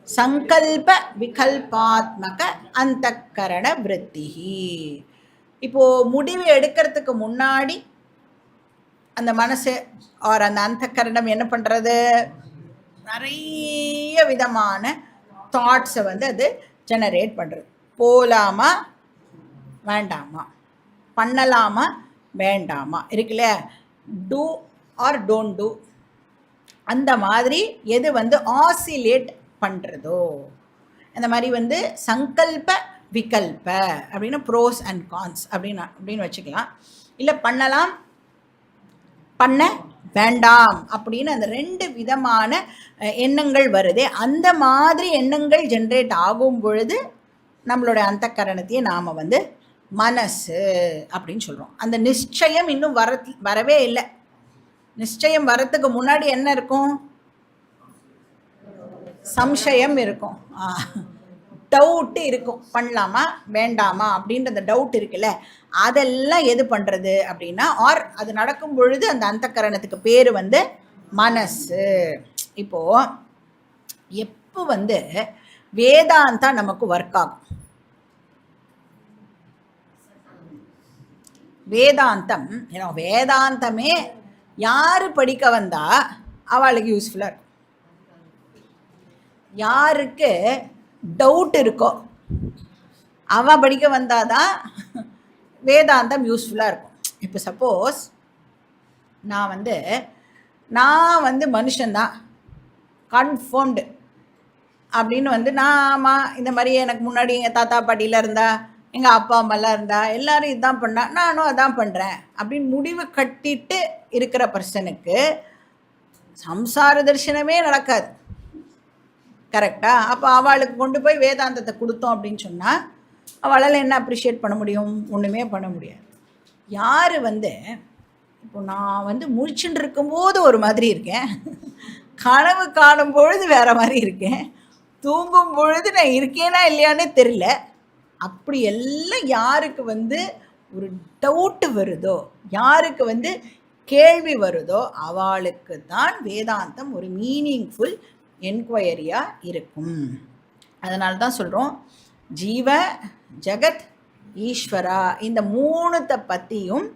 சங்கல்ப விகல்பாத்மக அந்தக்கரண விருத்திஹி. இப்போ முடிவு எடுக்கிறதுக்கு முன்னாடி அந்த மனசு ஆர் அந்த அந்தக்கரணம் என்ன பண்றது, நிறைய விதமான தாட்ஸை வந்து அது ஜெனரேட் பண்ணுறது. போகலாமா வேண்டாமா, பண்ணலாமா வேண்டாமா இருக்குல்ல, டூ ஆர் டோன்ட் டூ, அந்த மாதிரி எது வந்து ஆசிலேட் பண்ணுறதோ அந்த மாதிரி வந்து சங்கல்ப விகல்ப அப்படின்னு ப்ரோஸ் அண்ட் கான்ஸ் அப்படின்னு வச்சுக்கலாம். இல்லை பண்ணலாம் பண்ண வேண்டாம் அப்படின்னு அந்த ரெண்டு விதமான எண்ணங்கள் வருதே, அந்த மாதிரி எண்ணங்கள் ஜென்ரேட் ஆகும் பொழுது நம்மளோட அந்தக்கரணத்தையே நாம் வந்து மனசு அப்படின்னு சொல்கிறோம். அந்த நிச்சயம் இன்னும் வரவே இல்லை. நிச்சயம் வரத்துக்கு முன்னாடி என்ன இருக்கும், சம்சயம் இருக்கும், டவுட்டு இருக்கும், பண்ணலாமா வேண்டாமா அப்படின்ற அந்த டவுட் இருக்குல்ல, அதெல்லாம் எது பண்ணுறது அப்படின்னா, ஆர் அது நடக்கும் பொழுது அந்த அந்தக்கரணத்துக்கு பேர் வந்து மனசு. இப்போது எப்போ வந்து வேதாந்தா நமக்கு ஒர்க் ஆகும், வேதாந்தம் ஏன்னா வேதாந்தமே யார் படிக்க வந்தா அவளுக்கு யூஸ்ஃபுல்லாக இருக்கும். யாருக்கு டவுட் இருக்கோ அவள் படிக்க வந்தாதான் வேதாந்தம் யூஸ்ஃபுல்லாக இருக்கும். இப்போ சப்போஸ் நான் வந்து மனுஷன்தான் கன்ஃபார்ம்டு அப்படின்னு வந்து நான் ஆமாம் இந்த மாதிரி எனக்கு முன்னாடி எங்கள் தாத்தா பாட்டியில் இருந்தா, எங்கள் அப்பா அம்மாலாம் இருந்தா, எல்லோரும் இதுதான் பண்ணா, நானும் அதான் பண்ணுறேன் அப்படின்னு முடிவு கட்டிட்டு இருக்கிற பர்சனுக்கு சம்சார தரிசனமே நடக்காது. கரெக்டாக? அப்போ அவளுக்கு கொண்டு போய் வேதாந்தத்தை கொடுத்தோம் அப்படின்னு சொன்னால் அவளால் என்ன அப்ரிஷியேட் பண்ண முடியும்? ஒன்றுமே பண்ண முடியாது. யார் வந்து இப்போ நான் வந்து முழிச்சுட்டு இருக்கும்போது ஒரு மாதிரி இருக்கேன், கனவு காணும் பொழுது வேறு மாதிரி இருக்கேன், தூங்கும் பொழுது நான் இருக்கேனா இல்லையானே தெரியல, அப்படி எல்லாம் யாருக்கு வந்து ஒரு டவுட்டு வருதோ, யாருக்கு வந்து கேள்வி வருதோ அவளுக்கு தான் வேதாந்தம் ஒரு மீனிங்ஃபுல் என்கொயரியாக இருக்கும். அதனால தான் சொல்கிறோம், ஜீவ ஜெகத் ஈஸ்வரா இந்த மூணுத்தை பற்றியும்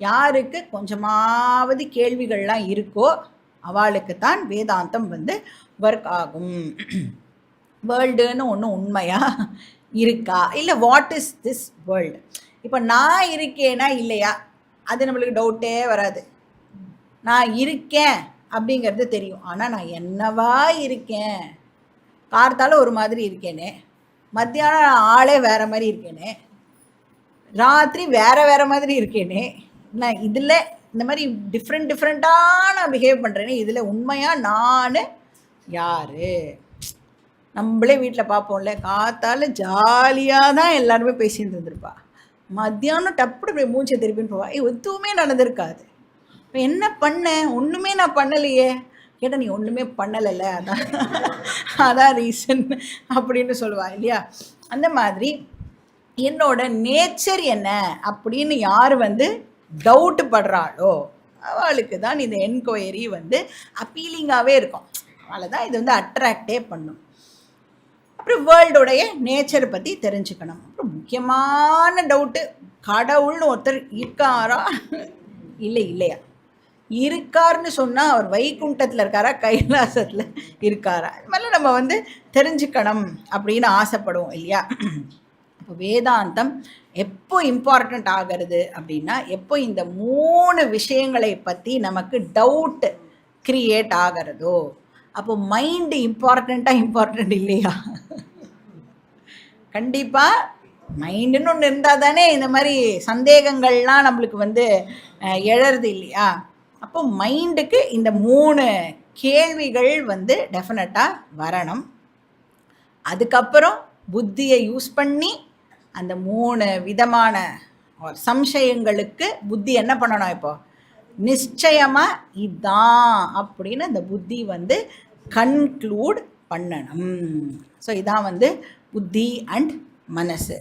யாருக்கு கொஞ்சமாவது கேள்விகள்லாம் இருக்கோ அவளுக்கு தான் வேதாந்தம் வந்து ஒர்க் ஆகும். வேர்ல்டுன்னு ஒன்று உண்மையாக இருக்கா, இல்லை வாட் இஸ் திஸ் வேர்ல்டு, இப்போ நான் இருக்கேனா இல்லையா அது நம்மளுக்கு டவுட்டே வராது. நான் இருக்கேன் அப்படிங்கிறது தெரியும், ஆனால் நான் என்னவா இருக்கேன், கார்த்தால ஒரு மாதிரி இருக்கேனே, மத்தியானம் ஆளே வேறு மாதிரி இருக்கேனே, ராத்திரி வேறு மாதிரி இருக்கேனே, நான் இதில் இந்த மாதிரி டிஃப்ரெண்ட்டாக நான் பிஹேவ் பண்ணுறேனே, இதில் உண்மையாக நான் யார்? நம்மளே வீட்டில் பார்ப்போம்ல, காத்தால ஜாலியாக தான் எல்லாருமே பேசிட்டு இருந்திருப்பா, மத்தியானம் டப்புடு போய் மூச்சை திருப்பின்னு போவா, எதுவுமே நடந்திருக்காது. இப்போ என்ன பண்ணேன்? ஒன்றுமே நான் பண்ணலையே. கேட்டால் நீ ஒன்றுமே பண்ணலைல்ல, அதான் ரீசன் அப்படின்னு சொல்லுவா இல்லையா? அந்த மாதிரி என்னோட நேச்சர் என்ன அப்படின்னு யார் வந்து டவுட்டு படுறாளோ அவளுக்கு தான் இந்த என்கொயரி வந்து அப்பீலிங்காகவே இருக்கும், அவளை தான் இது வந்து அட்ராக்டே பண்ணும். அப்புறம் வேர்ல்டுடைய நேச்சரை பற்றி தெரிஞ்சுக்கணும். அப்புறம் முக்கியமான டவுட்டு, கடவுள்னு ஒருத்தர் இருக்காரா இல்லையா? இருக்காருன்னு சொன்னால் அவர் வைகுண்டத்தில் இருக்காரா கைலாசத்தில் இருக்காரா, இது மாதிரிலாம் நம்ம வந்து தெரிஞ்சுக்கணும் அப்படின்னு ஆசைப்படுவோம் இல்லையா? இப்போ வேதாந்தம் எப்போ இம்பார்ட்டண்ட் ஆகிறது அப்படின்னா, எப்போ இந்த 3 விஷயங்களை பற்றி நமக்கு டவுட் கிரியேட் ஆகிறதோ அப்போ மைண்டு இம்பார்ட்டண்ட் இல்லையா? கண்டிப்பாக மைண்டுன்னு ஒன்று இருந்தால் தானே இந்த மாதிரி சந்தேகங்கள்லாம் நம்மளுக்கு வந்து எழறது இல்லையா? அப்போ மைண்டுக்கு இந்த 3 கேள்விகள் வந்து டெஃபினட்டாக வரணும். அதுக்கப்புறம் புத்தியை யூஸ் பண்ணி அந்த 3 விதமான சம்சயங்களுக்கு புத்தி என்ன பண்ணணும்? இப்போ நிச்சயமாக இதான் அப்படின்னு அந்த புத்தி வந்து கன்க்ளூட் பண்ணணும். ஸோ இதான் வந்து புத்தி அண்ட் மனசு.